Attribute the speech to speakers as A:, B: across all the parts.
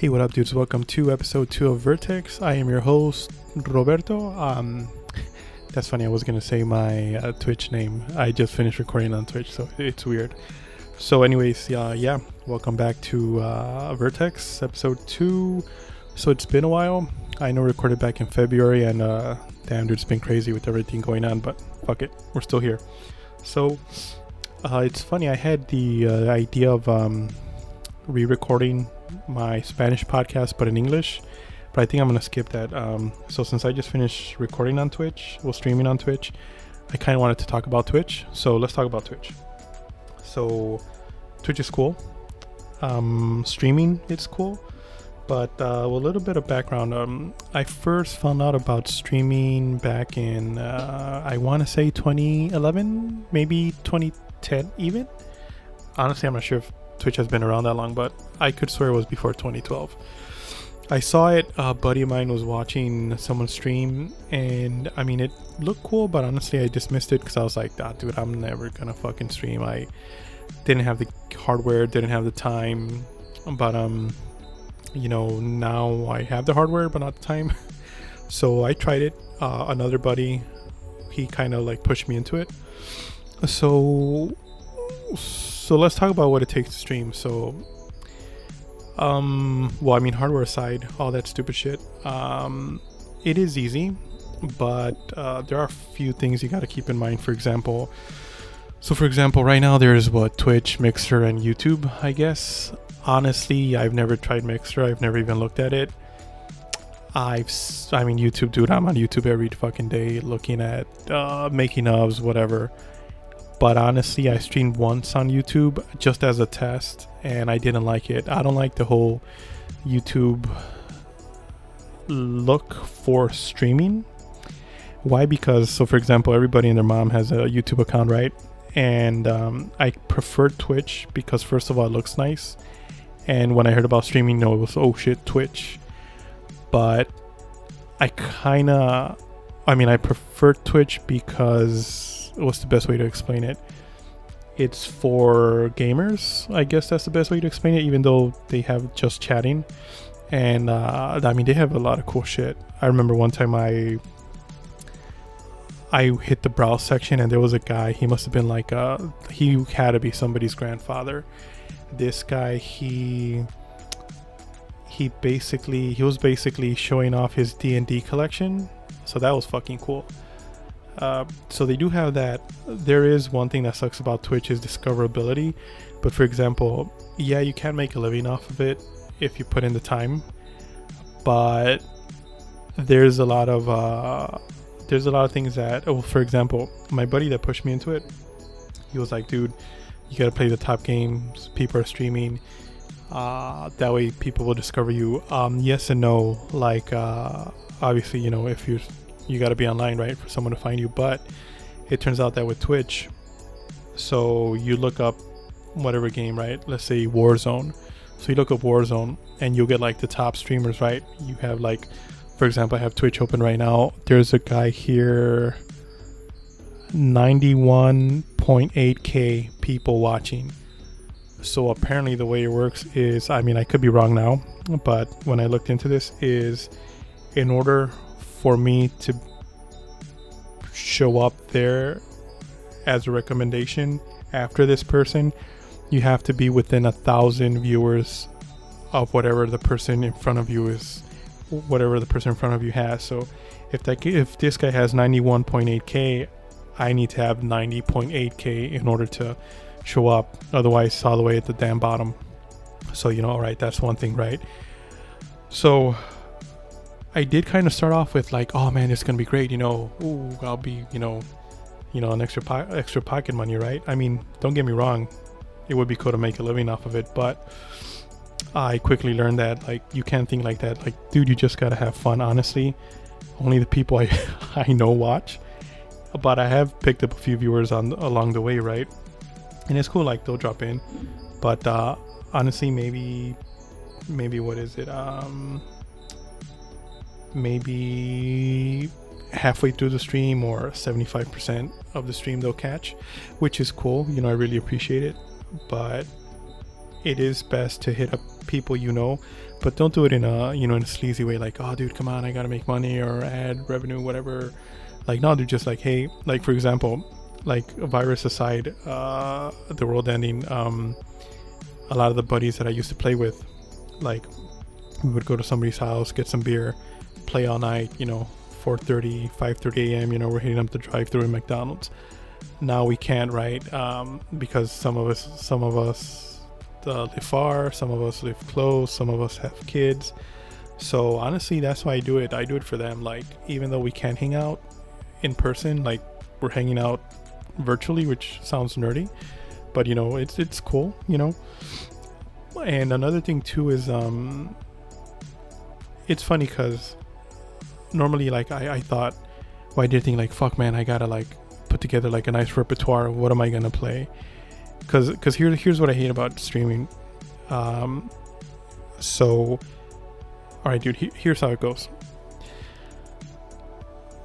A: Hey, what up, dudes? Welcome to episode 2 of VERTEX. I am your host, Roberto. That's funny. I was gonna say my Twitch name. I just finished recording on Twitch, so it's weird. So, anyways, yeah. Welcome back to VERTEX episode 2. So it's been a while. I know I recorded back in February, and damn, dude, it's been crazy with everything going on. But fuck it, we're still here. So it's funny. I had the idea of re-recording my Spanish podcast but in English, but I think I'm gonna skip that. So since I just finished recording on Twitch, streaming on Twitch, I kind of wanted to talk about Twitch. So let's talk about Twitch. So Twitch is cool. Streaming, it's cool, but a little bit of background. I first found out about streaming back in I want to say 2011, maybe 2010 even. Honestly, I'm not sure if Twitch has been around that long, but I could swear it was before 2012. I saw it. A buddy of mine was watching someone stream, and I mean, it looked cool, but honestly, I dismissed it because I was like, dude, I'm never gonna fucking stream. I didn't have the hardware, didn't have the time, but now I have the hardware, but not the time. So I tried it. Another buddy, he kind of like pushed me into it. So let's talk about what it takes to stream. So hardware aside, all that stupid shit, it is easy, but there are a few things you got to keep in mind. For example, right now there's Twitch, Mixer, and YouTube, I guess. Honestly, I've never tried Mixer. I've never even looked at it. YouTube, dude, I'm on YouTube every fucking day looking at making ofs, whatever. But honestly, I streamed once on YouTube just as a test, and I didn't like it. I don't like the whole YouTube look for streaming. Why? Because, for example, everybody and their mom has a YouTube account, right? And I prefer Twitch because, first of all, it looks nice. And when I heard about streaming, it was, oh shit, Twitch. But I prefer Twitch because... what's the best way to explain it? It's for gamers. I guess that's the best way to explain it, even though they have just chatting. And they have a lot of cool shit. I remember one time I hit the browse section, and there was a guy. He must have been like he had to be somebody's grandfather. This guy, he was basically showing off his D&D collection. So that was fucking cool. So they do have that. There is one thing that sucks about Twitch is discoverability. But for example, yeah, you can make a living off of it if you put in the time. But there's a lot of things that, for example, my buddy that pushed me into it, he was like, dude, you gotta play the top games. People are streaming. That way people will discover you. Yes and no. Like, obviously, if you got to be online, right, for someone to find you. But it turns out that with Twitch, so you look up whatever game, right? Let's say Warzone. So you look up Warzone and you'll get like the top streamers, right? You have like, for example, I have Twitch open right now. There's a guy here, 91.8k people watching. So apparently the way it works is, I could be wrong now, but when I looked into this, is in order for me to show up there as a recommendation after this person, you have to be within 1,000 viewers of whatever the person in front of you has. So if this guy has 91.8k, I need to have 90.8k in order to show up. Otherwise, it's all the way at the damn bottom. So all right, that's one thing, right? So I did kind of start off with like, oh man, it's gonna be great, I'll be, an extra pocket money, right? Don't get me wrong, it would be cool to make a living off of it, but I quickly learned that like you can't think like that. Like, dude, you just gotta have fun. Honestly, only the people I know watch, but I have picked up a few viewers along the way, right? And it's cool, like they'll drop in, but honestly, maybe what is it? Maybe halfway through the stream or 75% of the stream they'll catch, which is cool. I really appreciate it. But it is best to hit up people you know, but don't do it in a in a sleazy way, like, oh dude, come on, I gotta make money or add revenue, whatever. Like, no, dude, just like, hey, like, for example, like, a virus aside, the world ending, a lot of the buddies that I used to play with, like, we would go to somebody's house, get some beer, play all night, 4:30, 5:30 a.m. We're hitting up the drive-through in McDonald's. Now we can't, right? Because some of us live far, some of us live close, some of us have kids. So honestly, that's why I do it. I do it for them. Like, even though we can't hang out in person, like, we're hanging out virtually, which sounds nerdy, but it's cool. And another thing too is it's funny because normally, like, I thought, well, I did think, like, fuck man, I gotta, like, put together, like, a nice repertoire of what am I gonna play, because here's what I hate about streaming. So all right, dude, here's how it goes.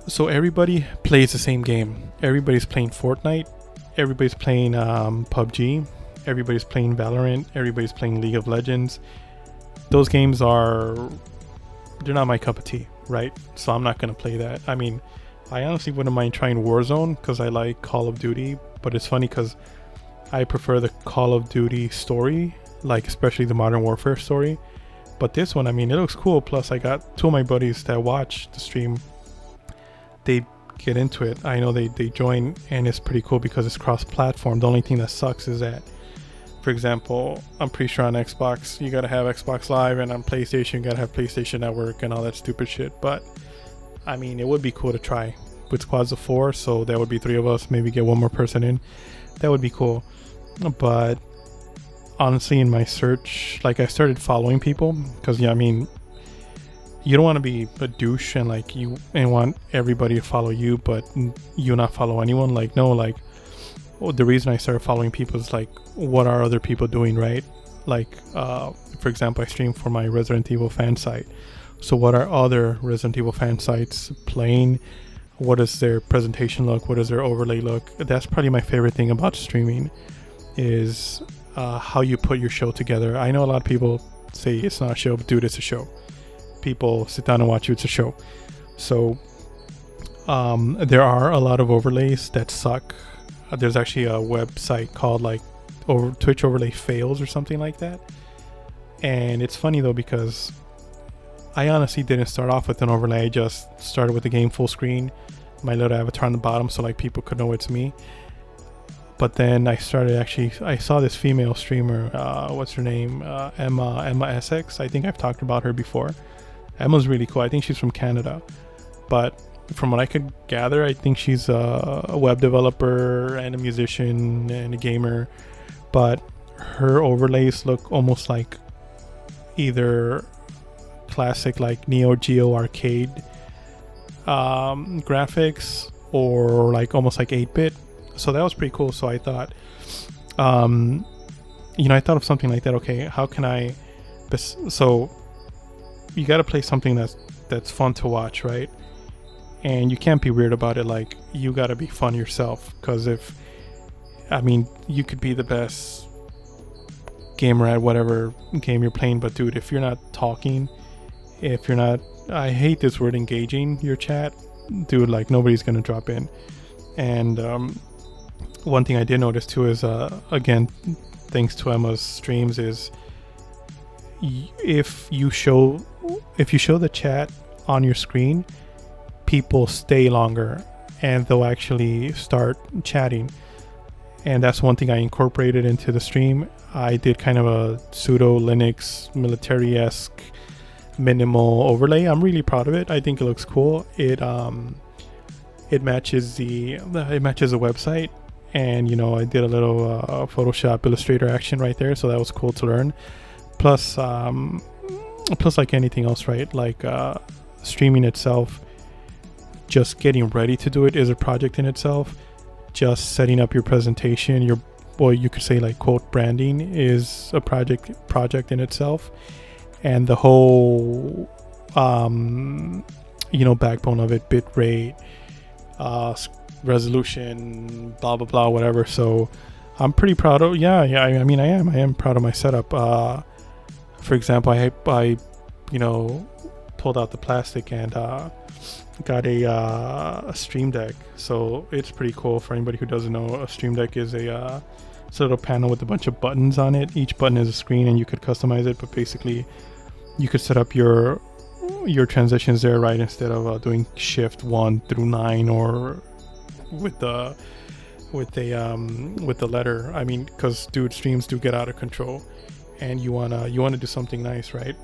A: So everybody plays the same game. Everybody's playing Fortnite, everybody's playing PUBG, everybody's playing Valorant, everybody's playing League of Legends. Those games they're not my cup of tea, right? So I'm not gonna play that. I mean, I honestly wouldn't mind trying Warzone because I like Call of Duty, but it's funny because I prefer the Call of Duty story, like, especially the Modern Warfare story. But this one, I mean, it looks cool. Plus, I got two of my buddies that watch the stream. They get into it. I know they join, and it's pretty cool because it's cross-platform. The only thing that sucks is that, for example, I'm pretty sure on Xbox you gotta have Xbox Live, and on PlayStation you gotta have PlayStation Network and all that stupid shit. But I mean, it would be cool to try with squads of 4, so that would be 3 of us. Maybe get one more person in. That would be cool. But honestly, in my search, like, I started following people because, I mean, you don't want to be a douche and want everybody to follow you, but you not follow anyone. Like, no, like, the reason I started following people is, like, what are other people doing, right? Like, for example, I stream for my Resident Evil fan site. So what are other Resident Evil fan sites playing? What does their presentation look? What does their overlay look? That's probably my favorite thing about streaming, is how you put your show together. I know a lot of people say it's not a show, but dude, it's a show. People sit down and watch you, it's a show. So there are a lot of overlays that suck. There's actually a website called, like, Twitch Overlay Fails or something like that. And it's funny though, because I honestly didn't start off with an overlay. I just started with the game full screen, my little avatar on the bottom, so, like, people could know it's me. But then I saw this female streamer, what's her name? Emma SX. I think I've talked about her before. Emma's really cool. I think she's from Canada. But from what I could gather, I think she's a web developer and a musician and a gamer. But her overlays look almost like either classic, like, Neo Geo arcade graphics, or like almost like 8-bit. So that was pretty cool. So I thought, I thought of something like that. Okay, how can I? So you got to play something that's fun to watch, right? And you can't be weird about it. Like, you got to be fun yourself. Because you could be the best gamer at whatever game you're playing, but dude, if you're not talking, if you're not, I hate this word, engaging your chat, dude, like, nobody's gonna drop in. And one thing I did notice too is, again, thanks to Emma's streams, is if you show the chat on your screen, people stay longer and they'll actually start chatting. And that's one thing I incorporated into the stream. I did kind of a pseudo Linux military-esque minimal overlay. I'm really proud of it. I think it looks cool. It matches the website, and I did a little Photoshop Illustrator action right there, so that was cool to learn. Plus like anything else, right? Like streaming itself, just getting ready to do it is a project in itself. Just setting up your presentation, you could say, like, quote, branding is a project in itself. And the whole backbone of it, bit rate, resolution, blah blah blah, whatever. So I'm pretty proud of. Yeah. I mean, I am proud of my setup. For example, I you know, pulled out the plastic and got a Stream Deck. So it's pretty cool. For anybody who doesn't know, a Stream Deck is it's a little panel with a bunch of buttons on it. Each button is a screen, and you could customize it. But basically, you could set up your transitions there, right? Instead of doing Shift 1 through 9 or with the letter. I mean, because dude, streams do get out of control, and you wanna do something nice, right?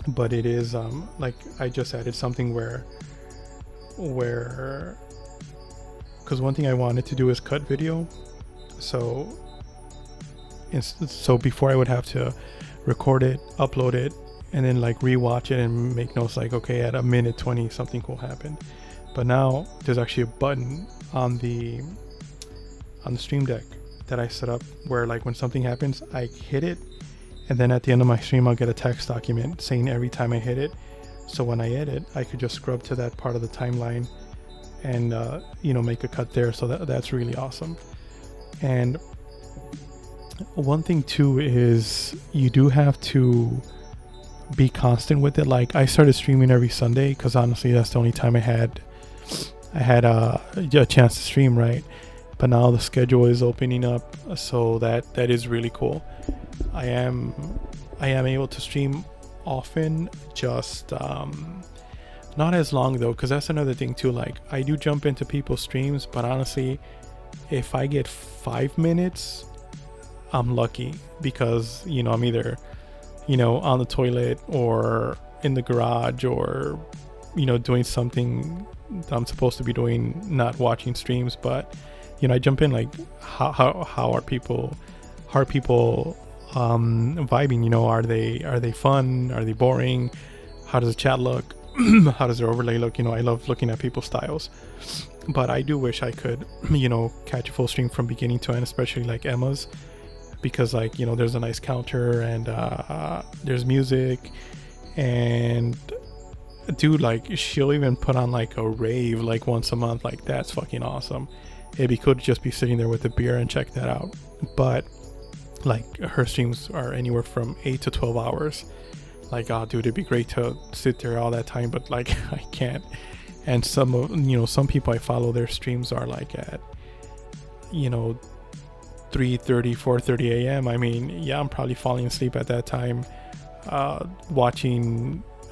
A: But it is like I just added something where because one thing I wanted to do is cut video, so before I would have to record it, upload it, and then like rewatch it and make notes like, okay, at a minute 20 something cool happened. But now there's actually a button on the Stream Deck that I set up where like when something happens, I hit it, and then at the end of my stream I'll get a text document saying every time I hit it. So when I edit, I could just scrub to that part of the timeline and make a cut there. So that's really awesome. And one thing too is you do have to be constant with it. Like I started streaming every Sunday because honestly that's the only time I had a chance to stream, right? But now the schedule is opening up, so that is really cool. I am able to stream often, just not as long though, because that's another thing too. Like I do jump into people's streams, but honestly, if I get 5 minutes, I'm lucky, because I'm either on the toilet or in the garage or doing something that I'm supposed to be doing, not watching streams. But I jump in like how are people vibing? Are they fun? Are they boring? How does the chat look? How does their overlay look? I love looking at people's styles. But I do wish I could catch a full stream from beginning to end, especially like Emma's, because like there's a nice counter and there's music, and dude, like she'll even put on like a rave like once a month. Like that's fucking awesome. It'd be cool to just be sitting there with a beer and check that out. But like her streams are anywhere from 8 to 12 hours. Like, oh dude, it'd be great to sit there all that time, but like I can't. And some people I follow, their streams are like at 3:30, 4:30 a.m. I mean, yeah, I'm probably falling asleep at that time,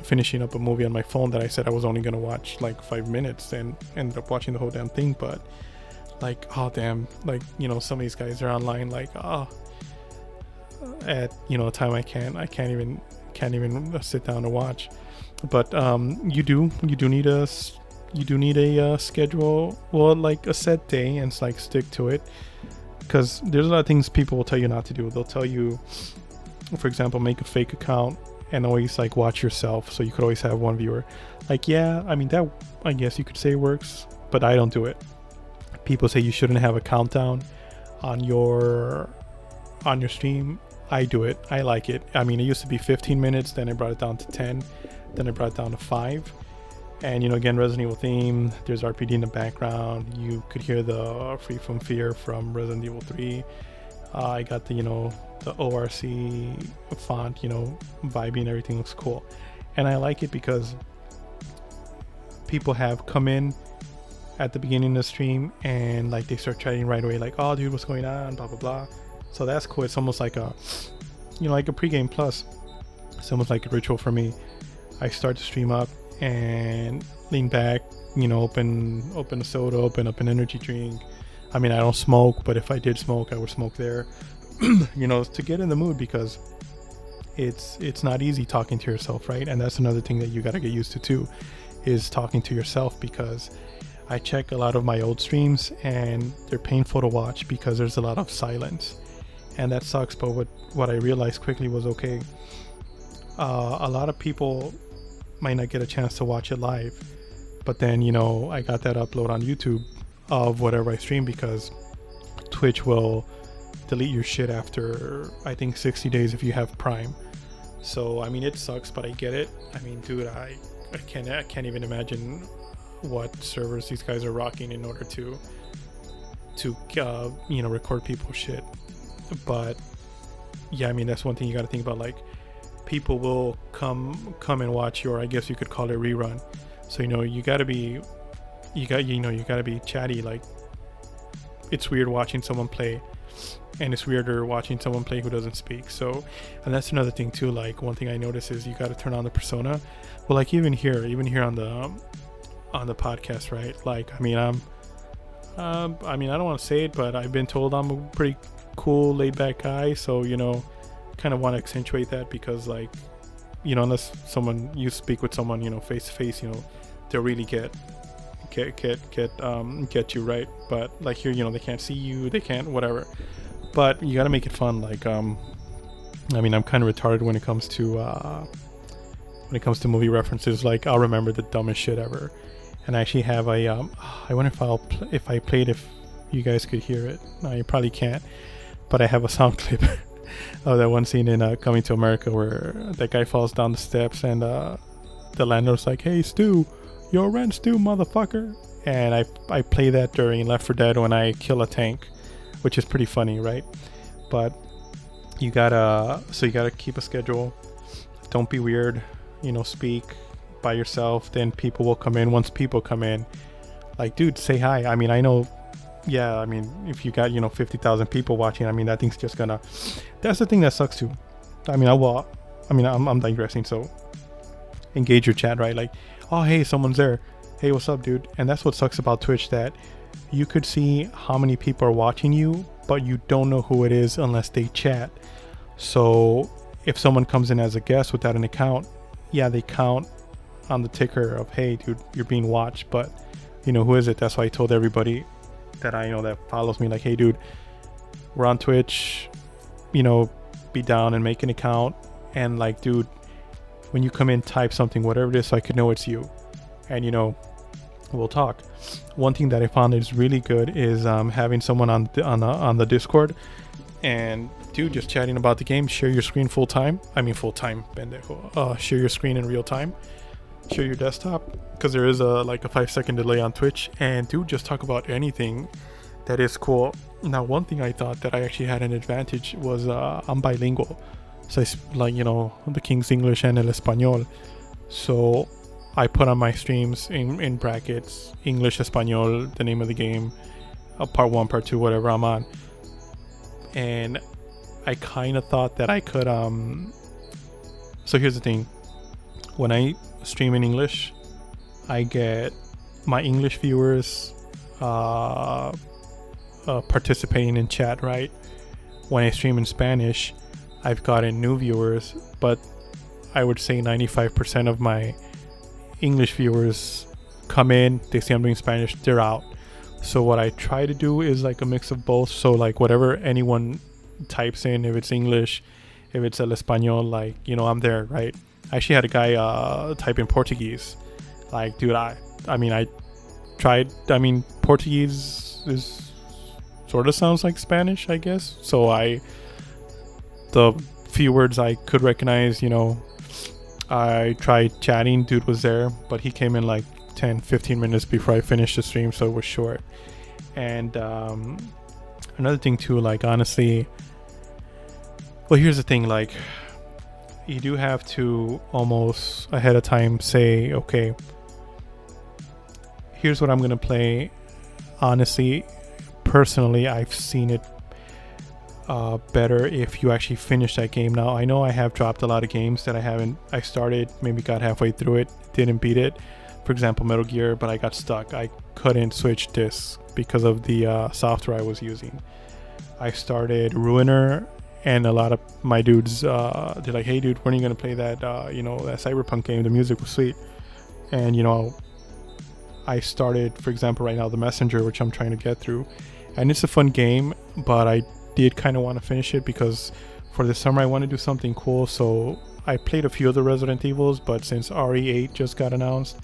A: finishing up a movie on my phone that I said I was only gonna watch like 5 minutes, and ended up watching the whole damn thing. But like, oh damn, like some of these guys are online like at a time I can't even sit down to watch. But you do need a schedule, well, like a set day, and it's like stick to it, because there's a lot of things people will tell you not to do. They'll tell you, for example, make a fake account and always like watch yourself, so you could always have one viewer. Like, yeah, I mean, that I guess you could say works, but I don't do it. People say you shouldn't have a countdown on your stream. I do it. I like it. I mean, it used to be 15 minutes, then I brought it down to 10, then I brought it down to 5. And again, Resident Evil theme, there's RPD in the background. You could hear the Free From Fear from Resident Evil 3. I got the the ORC font, vibing, everything looks cool. And I like it because people have come in at the beginning of the stream and like they start chatting right away, like, oh dude, what's going on, blah blah blah. So that's cool. It's almost like a like a pregame plus. It's almost like a ritual for me. I start to stream up and lean back, open a soda, open up an energy drink. I mean, I don't smoke, but if I did smoke, I would smoke there. To get in the mood, because it's not easy talking to yourself, right? And that's another thing that you got to get used to too, is talking to yourself, because I check a lot of my old streams and they're painful to watch because there's a lot of silence, and that sucks. But what I realized quickly was, okay, a lot of people might not get a chance to watch it live, but then I got that upload on YouTube of whatever I stream, because Twitch will delete your shit after I think 60 days if you have Prime. So I mean, it sucks, but I get it. I mean, dude, I can't even imagine what servers these guys are rocking in order to to record people's shit. But yeah, I mean, that's one thing you got to think about. Like, people will come and watch your, I guess you could call it, rerun. So you got to be chatty. Like, it's weird watching someone play, and it's weirder watching someone play who doesn't speak. So, and that's another thing too. Like, one thing I notice is you got to turn on the persona. Well, like even here on the podcast, right? Like, I mean, I don't want to say it, but I've been told I'm a pretty cool, laid back guy. So, kind of want to accentuate that, because, like, unless you speak with someone, face to face, they'll really get you, right? But like here, they can't see you, they can't whatever. But you got to make it fun. Like, I mean, I'm kind of retarded when it comes to movie references. Like, I'll remember the dumbest shit ever. And I actually have I wonder if I played, if you guys could hear it. No, you probably can't. But I have a sound clip of that one scene in Coming to America where that guy falls down the steps, and the landlord's like, "Hey, Stu, your rent's due, motherfucker." And I play that during Left 4 Dead when I kill a tank, which is pretty funny, right? But you gotta keep a schedule. Don't be weird. Speak by yourself. Then people will come in. Once people come in, like, dude, say hi. I mean, I know. Yeah, I mean, if you got 50,000 people watching, I mean, that thing's just gonna. That's the thing that sucks too. I mean, I'm digressing. So engage your chat, right? Like, oh, hey, someone's there. Hey, what's up, dude? And that's what sucks about Twitch, that you could see how many people are watching you, but you don't know who it is unless they chat. So if someone comes in as a guest without an account, yeah, they count on the ticker of, hey, dude, you're being watched, but who is it? That's why I told everybody that I know that follows me, like, hey, dude, we're on Twitch, be down and make an account, and, like, dude, when you come in, type something, whatever it is, so I could know it's you, and we'll talk. One thing that I found is really good is having someone on the Discord, and dude, just chatting about the game. Share your screen full time, pendejo. Share your screen in real time, share your desktop, because there is a 5-second delay on Twitch, and dude, just talk about anything that is cool. Now, one thing I thought that I actually had an advantage was I'm bilingual, so the King's English and El Español. So I put on my streams in brackets, English, Español, the name of the game, part 1, part 2, whatever I'm on. And I kind of thought that I could so here's the thing. When I stream in English, I get my English viewers participating in chat, right? When I stream in Spanish, I've gotten new viewers, but I would say 95% of my English viewers come in, they see I'm doing Spanish, they're out. So what I try to do is like a mix of both. So like whatever anyone types in, if it's English, if it's El Español, like, I'm there, right? I actually had a guy type in Portuguese. Like, dude, I tried. I mean, Portuguese is sort of sounds like Spanish, I guess. So the few words I could recognize, I tried chatting. Dude was there, but he came in like 10-15 minutes before I finished the stream, so it was short. And another thing too, like, honestly, well, here's the thing, like, you do have to almost ahead of time say, okay, here's what I'm gonna play. Honestly, personally, I've seen it better if you actually finish that game. Now, I know I have dropped a lot of games that I started, maybe got halfway through it, didn't beat it. For example, Metal Gear, but I got stuck. I couldn't switch discs because of the software I was using. I started Ruiner, and a lot of my dudes, they're like, hey dude, when are you gonna play that, that Cyberpunk game? The music was sweet. And I started, for example, right now, The Messenger, which I'm trying to get through. And it's a fun game, but I did kind of want to finish it because for the summer I want to do something cool. So I played a few of the Resident Evils, but since RE8 just got announced,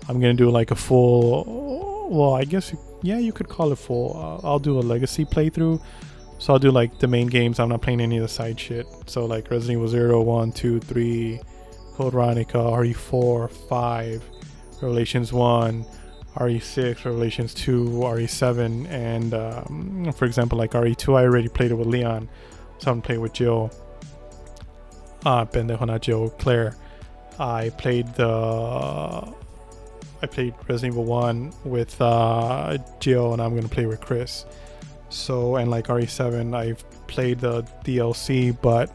A: I'm going to do like a full, well, I guess, yeah, you could call it full. I'll do a legacy playthrough. So I'll do like the main games. I'm not playing any of the side shit. So like Resident Evil 0, 1, 2, 3, Code Veronica, RE4, 5, Revelations 1, RE6, Revelations 2, RE7, and for example, like RE2, I already played it with Leon, so I'm playing with Jill. Pendejo, not Jill, Claire. I played Resident Evil 1 with Jill, and I'm gonna play with Chris. So, and like RE7, I've played the DLC, but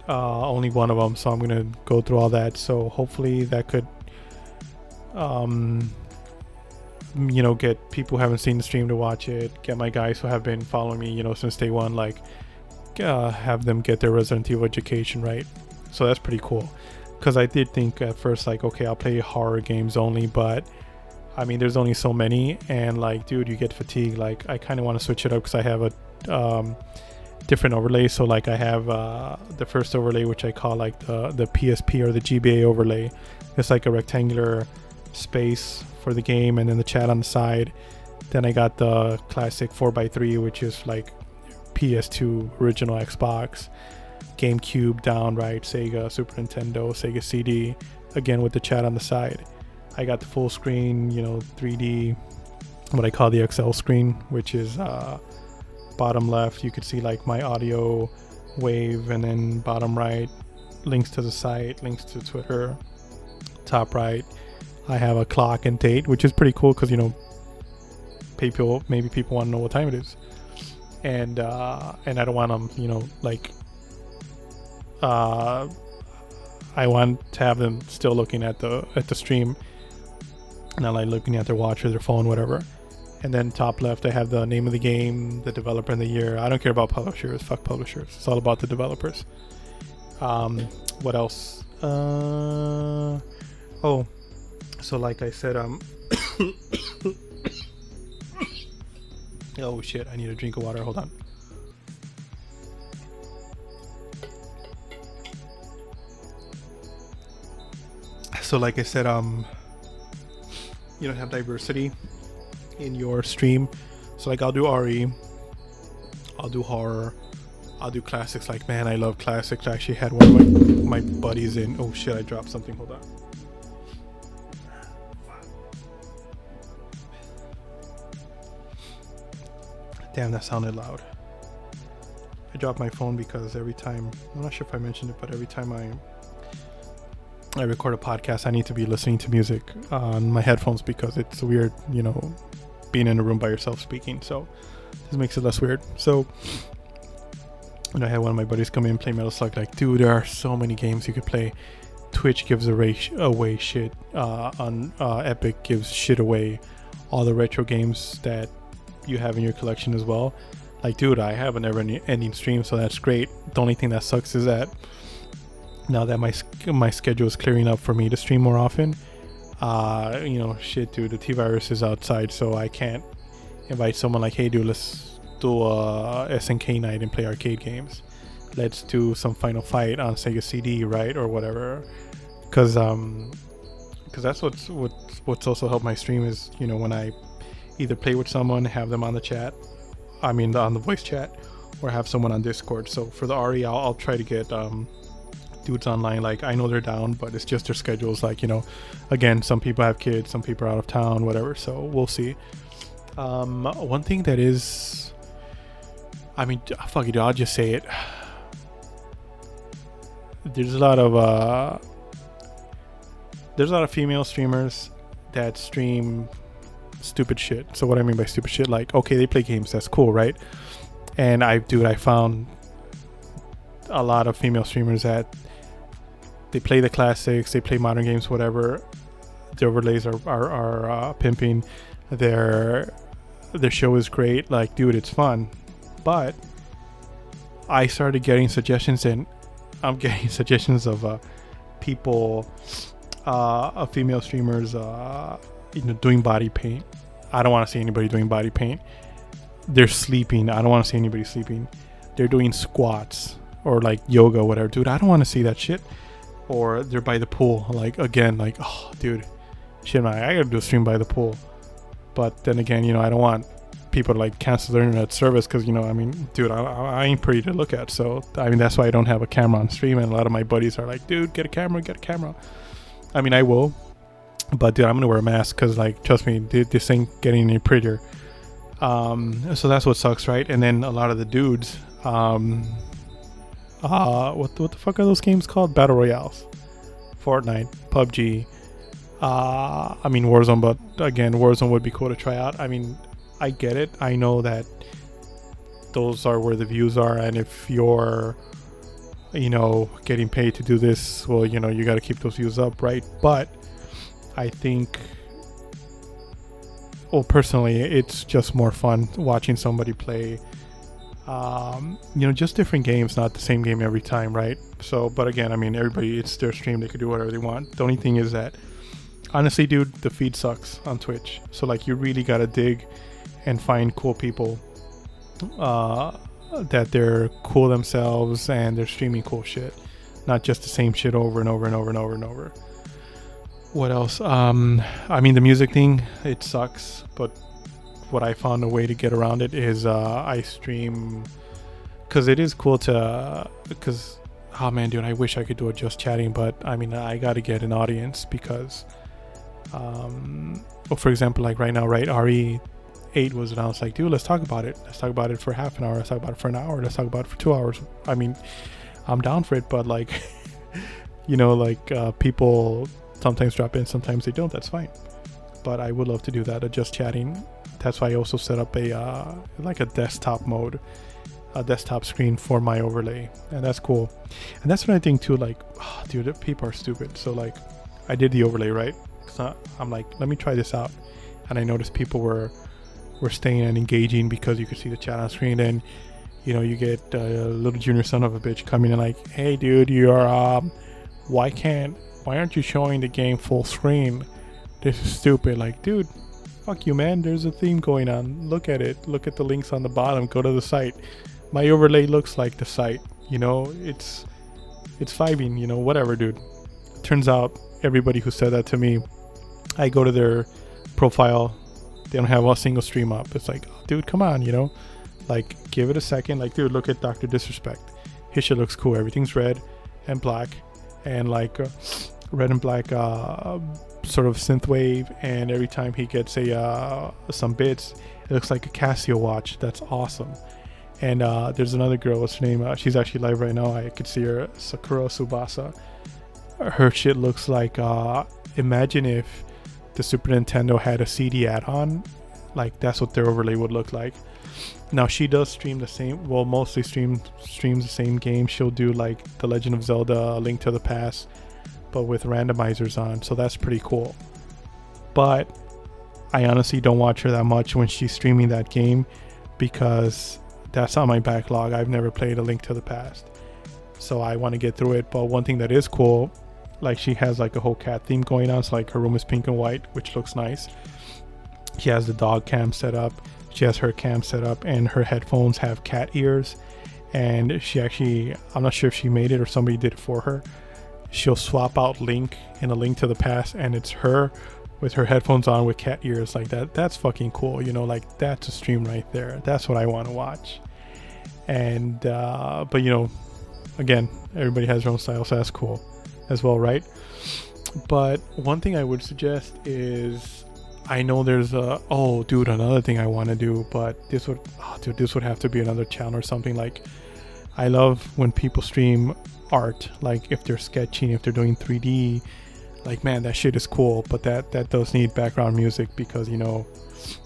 A: only one of them, so I'm gonna go through all that. So hopefully that could get people who haven't seen the stream to watch it, get my guys who have been following me since day one, like have them get their Resident Evil education, right? So that's pretty cool, because I did think at first, like, okay, I'll play horror games only, but I mean, there's only so many, and like, dude, you get fatigued. Like, I kind of want to switch it up because I have a different overlay. So like, I have the first overlay, which I call like the PSP or the GBA overlay. It's like a rectangular space for the game, and then the chat on the side. Then I got the classic 4x3, which is like PS2, original Xbox, GameCube down, right, Sega, Super Nintendo, Sega CD, again with the chat on the side. I got the full screen, 3D, what I call the XL screen, which is bottom left, you could see like my audio wave, and then bottom right, links to the site, links to Twitter. Top right, I have a clock and date, which is pretty cool because maybe people want to know what time it is, and I don't want them, I want to have them still looking at the stream, not like looking at their watch or their phone, whatever. And then top left, I have the name of the game, the developer, and the year. I don't care about publishers. Fuck publishers. It's all about the developers. What else? Oh, so like I said, oh shit, I need a drink of water. Hold on. So like I said, you don't have diversity in your stream. So like, I'll do RE, I'll do horror, I'll do classics. Like, man, I love classics. I actually had one of my buddies in. Oh shit, I dropped something. Hold on. Damn, that sounded loud. I dropped my phone because every time, I'm not sure if I mentioned it, but every time I record a podcast, I need to be listening to music on my headphones because it's weird, being in a room by yourself speaking. So this makes it less weird. So, and I had one of my buddies come in and play Metal Slug. Like, dude, there are so many games you could play. Twitch gives away shit. On Epic gives shit away. All the retro games that you have in your collection as well. Like, dude, I have a never-ending stream, so that's great. The only thing that sucks is that now that my schedule is clearing up for me to stream more often, shit, dude, the T-Virus is outside, so I can't invite someone like, hey, dude, let's do a SNK night and play arcade games. Let's do some Final Fight on Sega CD, right, or whatever. Because that's what's also helped my stream is, when I either play with someone, have them on the chat, on the voice chat, or have someone on Discord. So for the RE, I'll try to get dudes online. Like, I know they're down, but it's just their schedules. Like, again, some people have kids, some people are out of town, whatever. So we'll see. One thing that is, fuck it, I'll just say it. There's a lot of female streamers that stream stupid shit. So what I mean by stupid shit, like, okay, they play games, that's cool, right? And I found a lot of female streamers that they play the classics, they play modern games, whatever. Their overlays are pimping. Their show is great. Like, dude, it's fun. But I started getting suggestions, and I'm getting suggestions of people, of female streamers, doing body paint. I don't want to see anybody doing body paint. They're sleeping. I don't want to see anybody sleeping. They're doing squats or like yoga, whatever. Dude, I don't want to see that shit. Or they're by the pool. Like, again, like, oh, dude, shit, man, I gotta do a stream by the pool. But then again, I don't want people to like cancel their internet service because, dude, I ain't pretty to look at. So, that's why I don't have a camera on stream. And a lot of my buddies are like, dude, get a camera. I will. But dude, I'm gonna wear a mask because, like, trust me, this ain't getting any prettier. So that's what sucks, right? And then a lot of the dudes, what the fuck are those games called? Battle Royales, Fortnite, PUBG. I mean Warzone, but again, Warzone would be cool to try out. I mean, I get it. I know that those are where the views are, and if you're, getting paid to do this, well, you got to keep those views up, right? But I think, well, personally, it's just more fun watching somebody play, just different games, not the same game every time, right? So, but again, I mean, everybody, it's their stream, they could do whatever they want. The only thing is that, honestly, dude, the feed sucks on Twitch. So, like, you really got to dig and find cool people, that they're cool themselves and they're streaming cool shit, not just the same shit over and over and over and over and over. What else? I mean, the music thing, it sucks, but what I found a way to get around it is I stream, because it is cool because, oh man, dude, I wish I could do it just chatting, but I mean, I got to get an audience because, for example, like right now, right, RE8 was announced, like, dude, let's talk about it. Let's talk about it for half an hour. Let's talk about it for an hour. Let's talk about it for 2 hours. I mean, I'm down for it, but like, people sometimes drop in, sometimes they don't. That's fine. But I would love to do that, just chatting. That's why I also set up a desktop mode, a desktop screen for my overlay, and that's cool. And that's another thing too. Like, oh, dude, people are stupid. So like, I did the overlay, right? So I'm like, let me try this out, and I noticed people were staying and engaging because you could see the chat on screen. And you get a little junior son of a bitch coming in like, hey, dude, you're why aren't you showing the game full screen? This is stupid. Like, dude, fuck you, man. There's a theme going on. Look at it. Look at the links on the bottom. Go to the site. My overlay looks like the site. It's vibing. Whatever, dude. Turns out everybody who said that to me, I go to their profile, they don't have a single stream up. It's like, oh, dude, come on, like, give it a second. Like, dude, look at Dr. Disrespect. His shit looks cool. Everything's red and black, and like red and black sort of synthwave, and every time he gets some bits, it looks like a Casio watch. That's awesome. And there's another girl, what's her name? She's actually live right now. I could see her, Sakura Tsubasa. Her shit looks like, imagine if the Super Nintendo had a CD add-on. Like, that's what their overlay would look like. Now, she does stream the same, well, mostly streams the same game. She'll do like The Legend of Zelda, A Link to the Past, but with randomizers on, so that's pretty cool. But I honestly don't watch her that much when she's streaming that game, because that's on my backlog. I've never played A Link to the Past, so I want to get through it. But one thing that is cool, like, she has like a whole cat theme going on. So like, her room is pink and white, which looks nice. She has the dog cam set up, she has her cam set up, and her headphones have cat ears. And she actually, I'm not sure if she made it or somebody did it for her, she'll swap out Link in A Link to the Past, and it's her with her headphones on with cat ears. Like, that's fucking cool. Like, that's a stream right there. That's what I want to watch. And but again, everybody has their own style, so that's cool as well, right? But one thing I would suggest is, I know there's another thing I want to do, but this would have to be another channel or something. Like, I love when people stream art, like if they're sketching, if they're doing 3D, like, man, that shit is cool. But that does need background music, because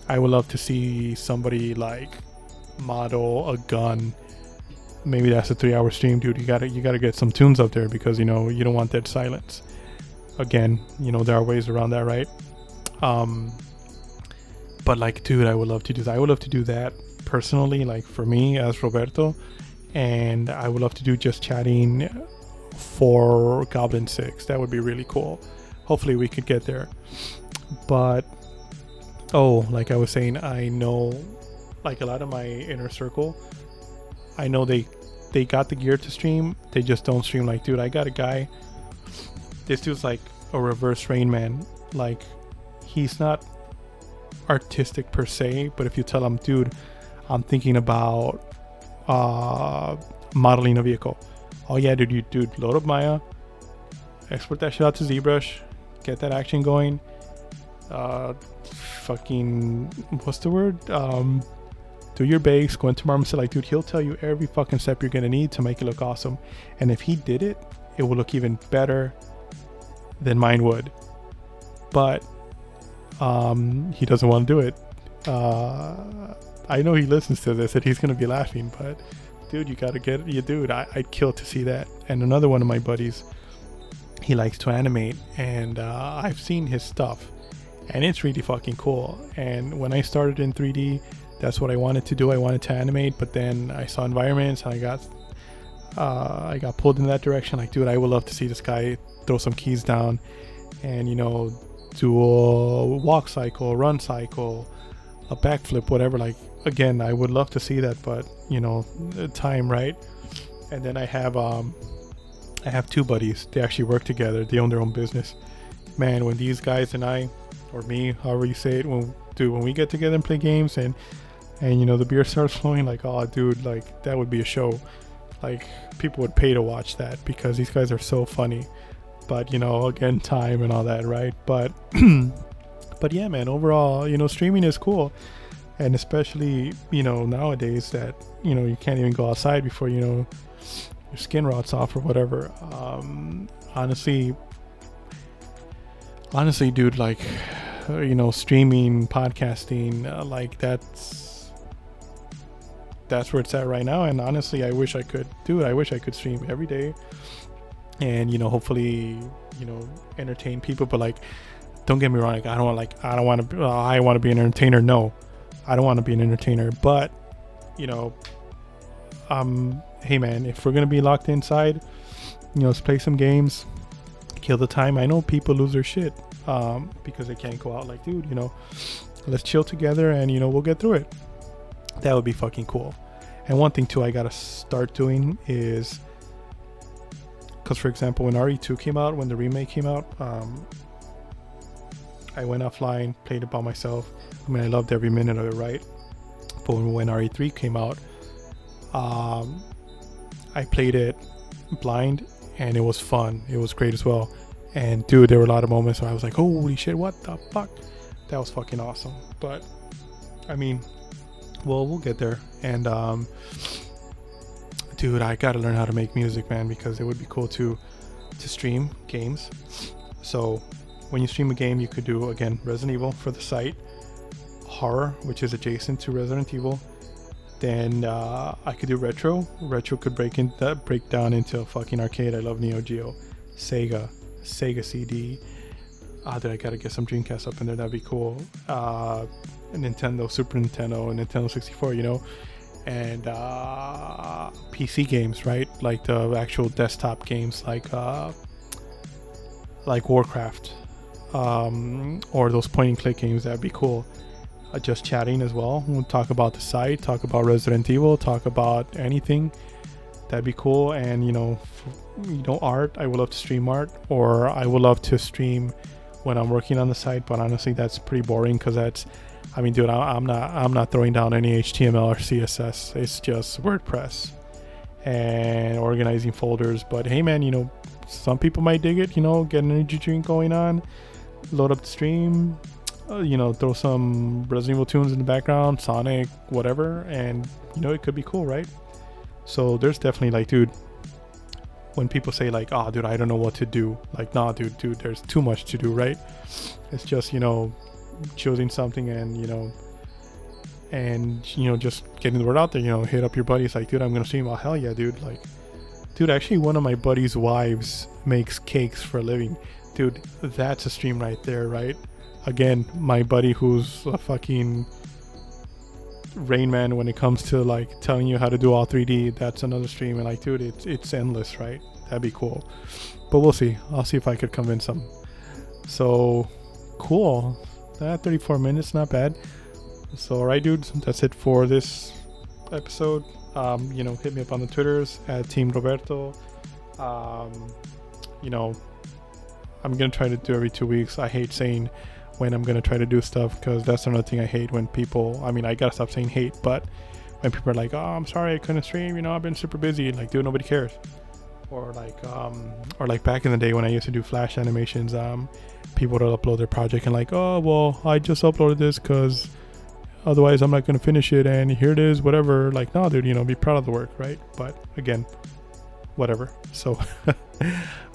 A: I would love to see somebody like model a gun. Maybe that's a 3-hour stream, dude. You gotta get some tunes up there, because you don't want that silence. Again, there are ways around that, right? But like, dude, I would love to do that. I would love to do that personally, like for me as Roberto, and I would love to do just chatting for Goblin 6. That would be really cool. Hopefully we could get there. But like I was saying, I know, like, a lot of my inner circle, I know they got the gear to stream, they just don't stream. Like, dude, I got a guy, this dude's like a reverse Rain Man. Like, he's not artistic per se, but if you tell him, dude, I'm thinking about modeling a vehicle, oh yeah, dude, load up Maya, export that shit out to ZBrush, get that action going, fucking, what's the word? Do your base, go into Marmoset. Like, dude, he'll tell you every fucking step you're gonna need to make it look awesome. And if he did it, it will look even better than mine would. But he doesn't want to do it. I know he listens to this and he's gonna be laughing, but dude, you gotta get it. Dude, I'd kill to see that. And another one of my buddies, he likes to animate, and I've seen his stuff, and it's really fucking cool. And when I started in 3D, that's what I wanted to do. I wanted to animate, but then I saw environments and I got pulled in that direction. Like, dude, I would love to see this guy throw some keys down and, you know, do a walk cycle, run cycle, a backflip, whatever. Like, again, I would love to see that, but, you know, time, right? And then I have two buddies. They actually work together. They own their own business. Man, when these guys and I, or me, however you say it, when we get together and play games and you know, the beer starts flowing, like, oh dude, like, that would be a show. Like, people would pay to watch that because these guys are so funny. But, you know, again, time and all that, right? But but yeah, man, overall, you know, streaming is cool. And especially, you know, nowadays that, you know, you can't even go outside before, you know, your skin rots off or whatever. Honestly, dude, like, you know, streaming, podcasting, like, that's where it's at right now. And honestly, I wish I could stream every day and, you know, hopefully, you know, entertain people. But, like, don't get me wrong, like, I want to be an entertainer. No, I don't want to be an entertainer. But, you know, hey man, if we're gonna be locked inside, you know, let's play some games, kill the time. I know people lose their shit because they can't go out. Like, dude, you know, let's chill together and, you know, we'll get through it. That would be fucking cool. And one thing too I gotta start doing is, because for example, when RE2 came out, when the remake came out, I went offline, played it by myself. I mean, I loved every minute of it, right? But when RE3 came out, I played it blind and it was fun. It was great as well. And dude, there were a lot of moments where I was like, holy shit, what the fuck? That was fucking awesome. But I mean, well, we'll get there. And dude, I gotta learn how to make music, man, because it would be cool to stream games. So when you stream a game, you could do, again, Resident Evil for the site, horror, which is adjacent to Resident Evil. Then I could do retro. Retro could break down into a fucking arcade. I love Neo Geo, Sega CD. Dude, I gotta get some Dreamcast up in there. That'd be cool. Nintendo, Super Nintendo, and Nintendo 64. You know, and PC games, right? Like the actual desktop games, like Warcraft, or those point and click games. That'd be cool. Just chatting as well. We'll talk about the site, talk about Resident Evil, talk about anything. That'd be cool. And, you know, art. I would love to stream art, or I would love to stream when I'm working on the site. But honestly, that's pretty boring because I mean, dude, I'm not throwing down any HTML or CSS. It's just WordPress and organizing folders. But hey, man, you know, some people might dig it. You know, get an energy drink going on, load up the stream. You know, throw some Resident Evil tunes in the background, Sonic, whatever, and, you know, it could be cool, right? So there's definitely, like, dude, when people say, like, oh, dude, I don't know what to do, like, nah, dude, there's too much to do, right? It's just, you know, choosing something and, you know, just getting the word out there. You know, hit up your buddies, like, dude, I'm gonna stream. Oh, hell yeah, dude. Like, dude, actually, one of my buddy's wives makes cakes for a living. Dude, that's a stream right there, right? Again, my buddy who's a fucking Rain Man when it comes to, like, telling you how to do all 3D, that's another stream. And, like, dude, it's endless, right? That'd be cool. But we'll see. I'll see if I could convince them. So, cool. 34 minutes, not bad. So, alright, dudes, that's it for this episode. You know, hit me up on the Twitters at Team Roberto. You know, I'm gonna try to do every 2 weeks. I hate saying when I'm gonna try to do stuff, because that's another thing I hate when people, I mean, I gotta stop saying hate, but when people are like, oh, I'm sorry I couldn't stream, you know, I've been super busy. Like, dude, nobody cares. or like back in the day when I used to do flash animations, people would upload their project and like, oh well, I just uploaded this because otherwise I'm not gonna finish it, and here it is, whatever. Like, no, dude, be proud of the work, right? But again, whatever. So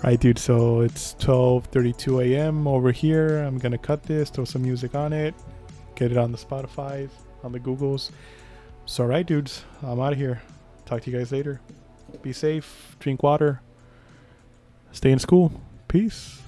A: right, dude, so it's 12:32 a.m. over here. I'm gonna cut this, throw some music on it, get it on the Spotify's, on the Googles. So right, dudes, I'm out of here. Talk to you guys later. Be safe, drink water, stay in school. Peace.